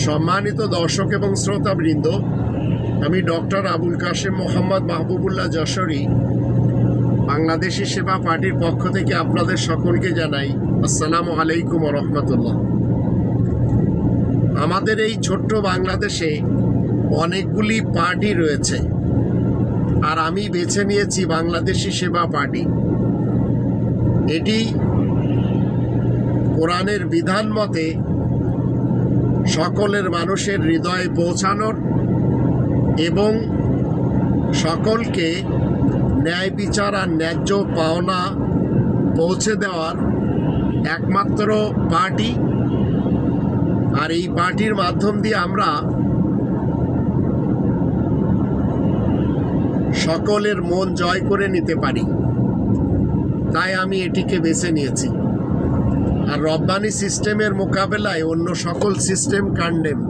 সম্মানিত দর্শক এবং শ্রোতাবৃন্দ, আমি ডক্টর আবুল কাশেম মোহাম্মদ মাহবুবুল্লাহ যশোরী বাংলাদেশি সেবা পার্টির পক্ষ থেকে আপনাদের সকলকে জানাই আসসালামু আলাইকুম ওয়া রাহমাতুল্লাহ। আমাদের এই ছোট্ট বাংলাদেশে অনেকগুলি পার্টি রয়েছে, আর আমি বেছে নিয়েছি বাংলাদেশি সেবা পার্টি। এটি কোরআনের বিধান মতে সকলের মানুষের হৃদয়ে পৌঁছানোর এবং সকলকে ন্যায় বিচার আর ন্যায্য পাওনা পৌঁছে দেওয়ার একমাত্র পার্টি। আর এই পার্টির মাধ্যম দিয়ে আমরা সকলের মন জয় করে নিতে পারি, তাই আমি এটিকে বেছে নিয়েছি। আর রব্বানি সিস্টেমের মোকাবেলায় অন্য সকল সিস্টেম কন্ডেমড।